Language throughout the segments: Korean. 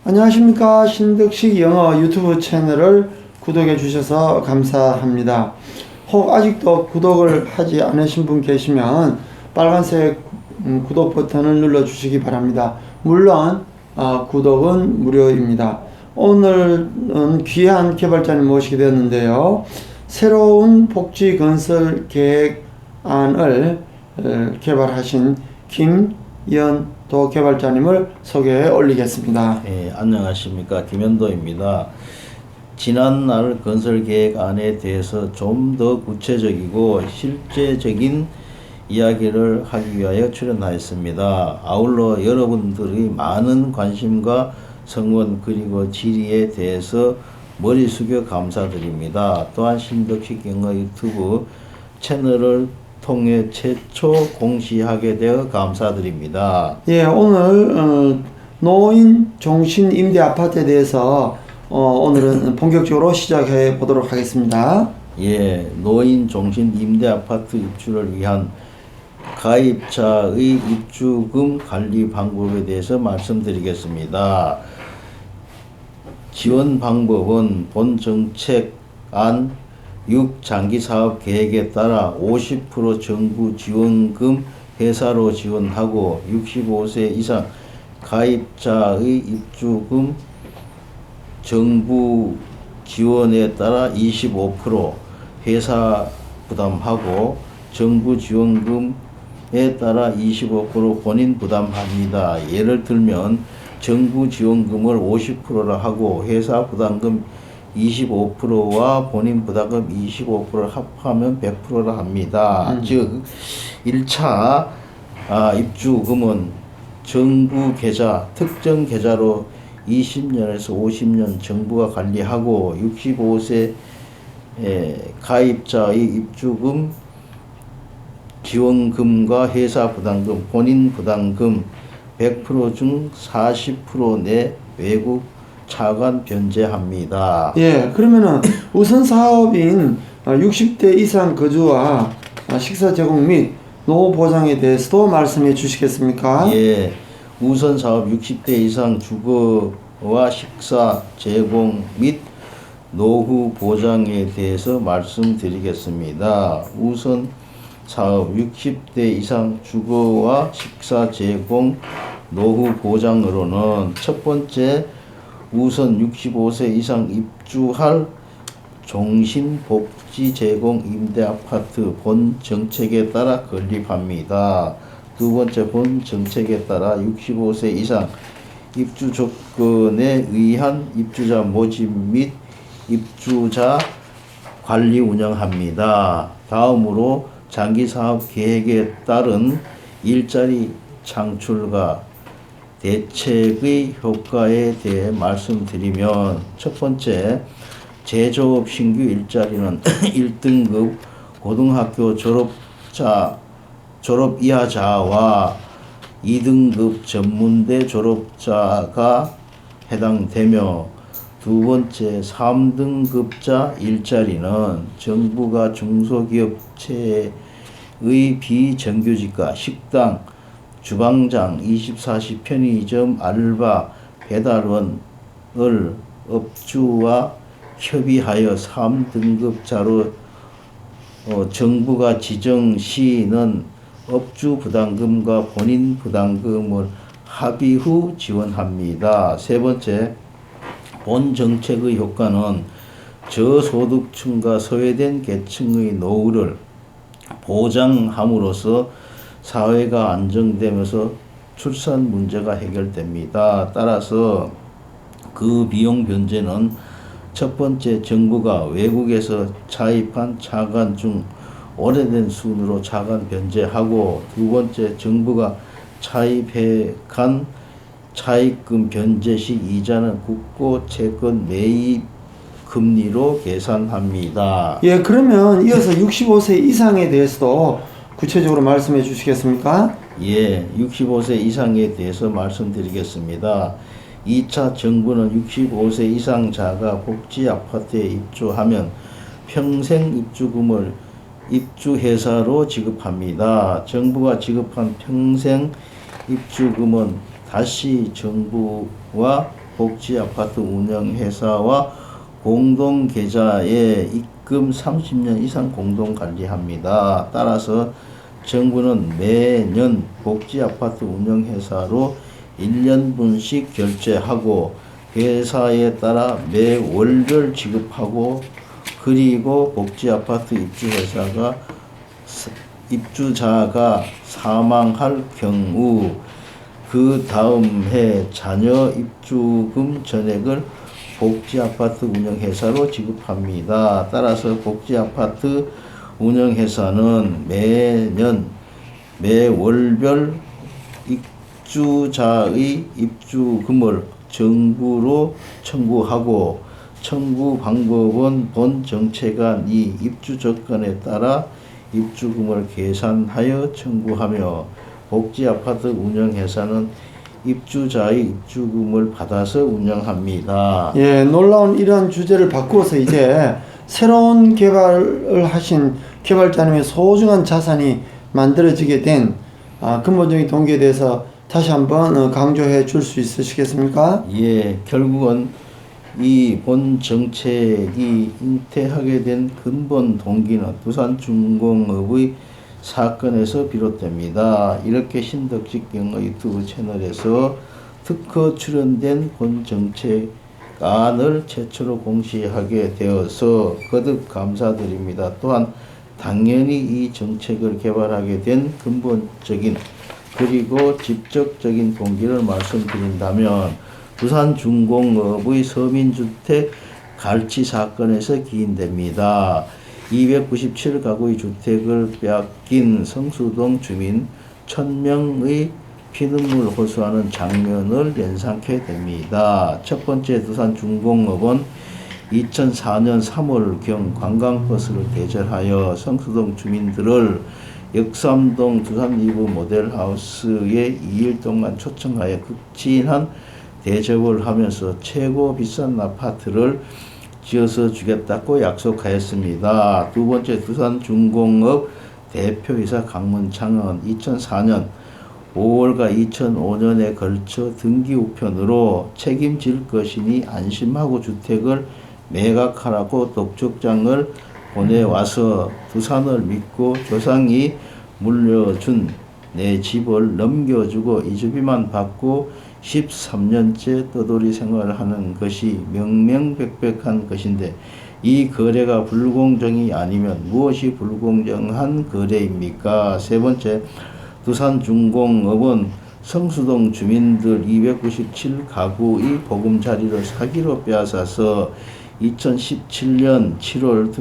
안녕하십니까. 신득식 영어 유튜브 채널을 구독해 주셔서 감사합니다. 혹 아직도 구독을 하지 않으신 분 계시면 빨간색 구독 버튼을 눌러 주시기 바랍니다. 물론 구독은 무료입니다. 오늘은 귀한 개발자님 모시게 되었는데요. 새로운 복지 건설 계획안을 개발하신 김연도 개발자님을 소개해 올리겠습니다. 네, 안녕하십니까. 김연도입니다. 지난날 건설계획안에 대해서 좀 더 구체적이고 실제적인 이야기를 하기 위하여 출연하였습니다. 아울러 여러분들의 많은 관심과 성원 그리고 질의에 대해서 머리 숙여 감사드립니다. 또한 신득식 영어 유튜브 채널을 통해 최초 공시하게 되어 감사드립니다. 예, 오늘 노인 종신 임대 아파트에 대해서 오늘은 본격적으로 시작해 보도록 하겠습니다. 예, 노인 종신 임대 아파트 입주를 위한 가입자의 입주금 관리 방법에 대해서 말씀드리겠습니다. 지원 방법은 본 정책안 6 장기사업 계획에 따라 50% 정부 지원금 회사로 지원하고 65세 이상 가입자의 입주금 정부 지원에 따라 25% 회사 부담하고 정부 지원금에 따라 25% 본인 부담합니다. 예를 들면 정부 지원금을 50%라 하고 회사 부담금 25%와 본인 부담금 25%를 합하면 100%라 합니다. 즉 1차 입주금은 정부 계좌, 특정 계좌로 20년에서 50년 정부가 관리하고 65세 가입자의 입주금, 지원금과 회사 부담금, 본인 부담금 100% 중 40% 내 외국 차관 변제합니다. 예, 그러면은 우선 사업인 60대 이상 거주와 식사 제공 및 노후 보장에 대해서도 말씀해 주시겠습니까? 예, 우선 사업 60대 이상 주거와 식사 제공 및 노후 보장에 대해서 말씀드리겠습니다. 우선 사업 60대 이상 주거와 식사 제공 노후 보장으로는 첫 번째 우선 65세 이상 입주할 종신복지 제공 임대아파트 본 정책에 따라 건립합니다. 두 번째 본 정책에 따라 65세 이상 입주 조건에 의한 입주자 모집 및 입주자 관리 운영합니다. 다음으로 장기사업 계획에 따른 일자리 창출과 대책의 효과에 대해 말씀드리면 첫 번째, 제조업 신규 일자리는 1등급 고등학교 졸업 이하자와 2등급 전문대 졸업자가 해당되며 두 번째, 3등급자 일자리는 정부가 중소기업체의 비정규직과 식당, 주방장, 24시 편의점 알바, 배달원을 업주와 협의하여 3등급자로 정부가 지정 시는 업주 부담금과 본인 부담금을 합의 후 지원합니다. 세 번째, 본 정책의 효과는 저소득층과 소외된 계층의 노후를 보장함으로써 사회가 안정되면서 출산 문제가 해결됩니다. 따라서 그 비용 변제는 첫 번째, 정부가 외국에서 차입한 차관 중 오래된 순으로 차관 변제하고 두 번째, 정부가 차입해간 차입금 변제 시 이자는 국고 채권 매입 금리로 계산합니다. 예, 그러면 이어서 65세 이상에 대해서도 구체적으로 말씀해 주시겠습니까? 예, 65세 이상에 대해서 말씀드리겠습니다. 2차 정부는 65세 이상자가 복지아파트에 입주하면 평생 입주금을 입주회사로 지급합니다. 정부가 지급한 평생 입주금은 다시 정부와 복지아파트 운영회사와 공동계좌에 입금 30년 이상 공동관리합니다. 따라서 정부는 매년 복지아파트 운영회사로 1년분씩 결제하고 회사에 따라 매월별 지급하고, 그리고 복지아파트 입주자가 사망할 경우 그 다음 해 자녀 입주금 전액을 복지아파트 운영회사로 지급합니다. 따라서 복지아파트 운영회사는 매년 매월별 입주자의 입주금을 정부로 청구하고, 청구 방법은 본 정책안 이 입주 조건에 따라 입주금을 계산하여 청구하며, 복지아파트 운영회사는 입주자의 입주금을 받아서 운영합니다. 예, 놀라운 이러한 주제를 바꾸어서 이제 새로운 개발을 하신 개발자님의 소중한 자산이 만들어지게 된 근본적인 동기에 대해서 다시 한번 강조해 줄 수 있으시겠습니까? 예, 결국은 이 본 정책이 잉태하게 된 근본 동기는 두산중공업의 사건에서 비롯됩니다. 이렇게 신덕직경의 유튜브 채널에서 특허 출연된 본 정책안을 최초로 공시하게 되어서 거듭 감사드립니다. 또한 당연히 이 정책을 개발하게 된 근본적인 그리고 직접적인 동기를 말씀드린다면 두산중공업의 서민주택 갈취 사건에서 기인됩니다. 297가구의 주택을 빼앗긴 성수동 주민 1000명의 피눈물 호소하는 장면을 연상케 됩니다. 첫 번째, 두산중공업은 2004년 3월경 관광버스를 개설하여 성수동 주민들을 역삼동 두산리브 모델하우스에 2일 동안 초청하여 극진한 대접을 하면서 최고 비싼 아파트를 지어서 주겠다고 약속하였습니다. 두 번째, 두산중공업 대표이사 강문창은 2004년 5월과 2005년에 걸쳐 등기 우편으로 책임질 것이니 안심하고 주택을 매각하라고 독촉장을 보내와서 두산을 믿고 조상이 물려준 내 집을 넘겨주고 이주비만 받고 13년째 떠돌이 생활을 하는 것이 명명백백한 것인데, 이 거래가 불공정이 아니면 무엇이 불공정한 거래입니까? 세 번째, 두산중공업은 성수동 주민들 297가구의 보금자리를 사기로 빼앗아서 2017년 7월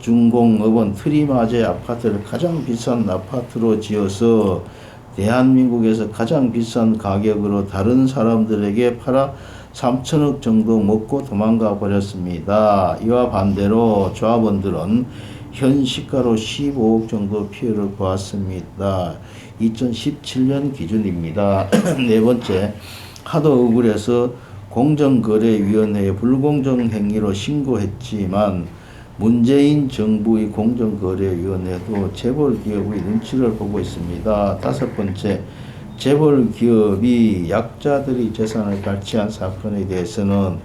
두산중공업은 트리마제 아파트를 가장 비싼 아파트로 지어서 대한민국에서 가장 비싼 가격으로 다른 사람들에게 팔아 3천억 정도 먹고 도망가 버렸습니다. 이와 반대로 조합원들은 현 시가로 15억 정도 피해를 보았습니다. 2017년 기준입니다. 네 번째, 하도 억울해서 공정거래위원회에 불공정 행위로 신고했지만 문재인 정부의 공정거래위원회도 재벌기업의 눈치를 보고 있습니다. 다섯 번째, 재벌기업이 약자들의 재산을 갈취한 사건에 대해서는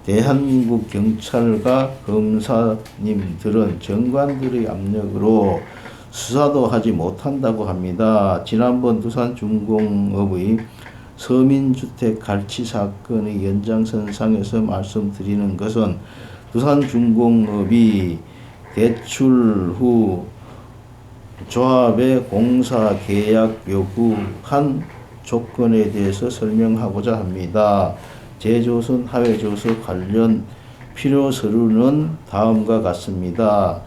대한민국 경찰과 검사님들은 정관들의 압력으로 수사도 하지 못한다고 합니다. 지난번 두산중공업의 서민주택 갈취 사건의 연장선상에서 말씀드리는 것은 두산중공업이 대출 후 조합의 공사 계약 요구한 조건에 대해서 설명하고자 합니다. 제조선 하회조서 관련 필요 서류는 다음과 같습니다.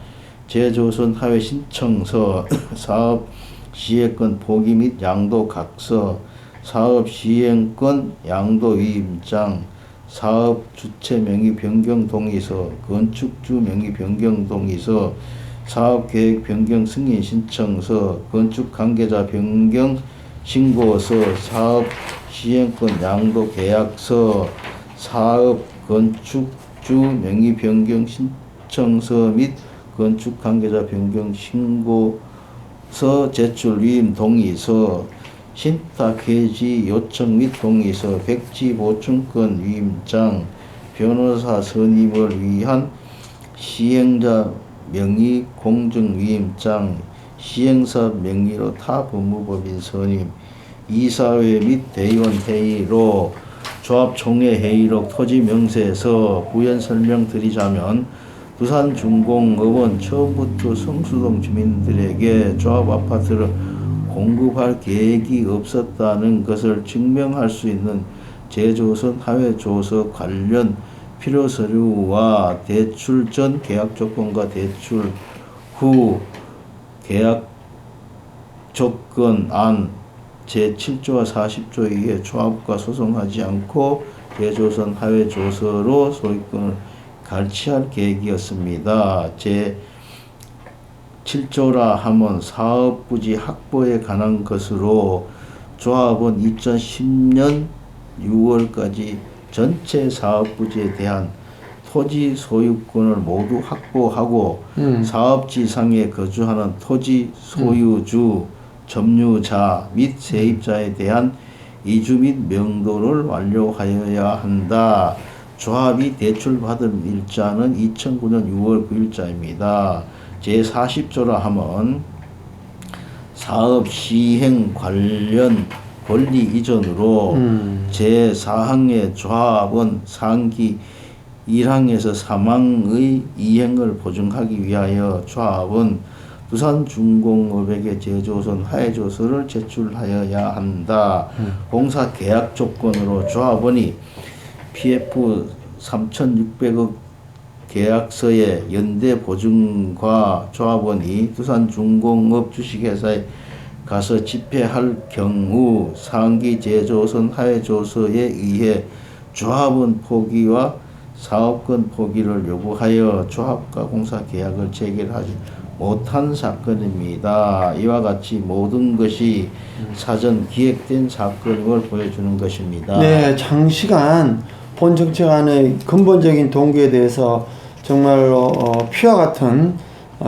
제조선 하회 신청서, 사업 시행권 포기 및 양도 각서, 사업 시행권 양도 위임장, 사업 주체 명의 변경 동의서, 건축주 명의 변경 동의서, 사업 계획 변경 승인 신청서, 건축 관계자 변경 신고서, 사업 시행권 양도 계약서, 사업 건축주 명의 변경 신청서 및 건축 관계자 변경 신고서 제출 위임 동의서, 신탁해지 요청 및 동의서, 백지 보충권 위임장, 변호사 선임을 위한 시행자 명의 공증 위임장, 시행사업 명의로 타 법무법인 선임, 이사회 및 대의원 회의로 조합 총회 회의록 토지 명세서 부연 설명드리자면 두산중공업은 처음부터 성수동 주민들에게 조합 아파트를 공급할 계획이 없었다는 것을 증명할 수 있는 제조선 하회조서 관련 필요 서류와 대출 전 계약 조건과 대출 후 계약 조건 안 제7조와 40조에 의해 조합과 소송하지 않고 제조선 하회조서로 소유권을 갈취할 계획이었습니다. 제7조라 함은 사업부지 확보에 관한 것으로 조합은 2010년 6월까지 전체 사업부지에 대한 토지 소유권을 모두 확보하고 사업지상에 거주하는 토지 소유주, 점유자 및 세입자에 대한 이주 및 명도를 완료하여야 한다. 조합이 대출받은 일자는 2009년 6월 9일자입니다. 제40조라 함은 사업 시행 관련 권리 이전으로 제4항의 조합은 상기 1항에서 3항의 이행을 보증하기 위하여 조합은 두산중공업에게 제조선 하회조서를 제출하여야 한다. 공사 계약 조건으로 조합원이 PF 3,600억 계약서의 연대 보증과 조합원이 두산중공업 주식회사에 가서 집행할 경우 상기 제조선 하회조서에 의해 조합원 포기와 사업권 포기를 요구하여 조합과 공사 계약을 체결하지 못한 사건입니다. 이와 같이 모든 것이 사전 기획된 사건임을 보여주는 것입니다. 네, 장시간 본 정책안의 근본적인 동기에 대해서 정말로 피와 같은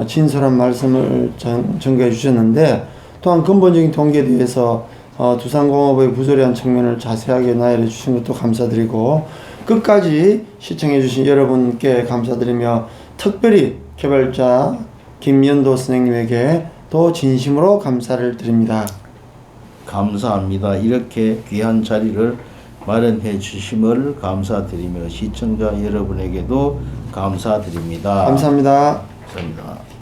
진솔한 말씀을 전가해 주셨는데, 또한 근본적인 동기에 대해서 두산공업의 부조리한 측면을 자세하게 나열해 주신 것도 감사드리고, 끝까지 시청해 주신 여러분께 감사드리며 특별히 개발자 김연도 선생님에게 또 진심으로 감사를 드립니다. 감사합니다. 이렇게 귀한 자리를 마련해 주심을 감사드리며 시청자 여러분에게도 감사드립니다. 감사합니다. 감사합니다.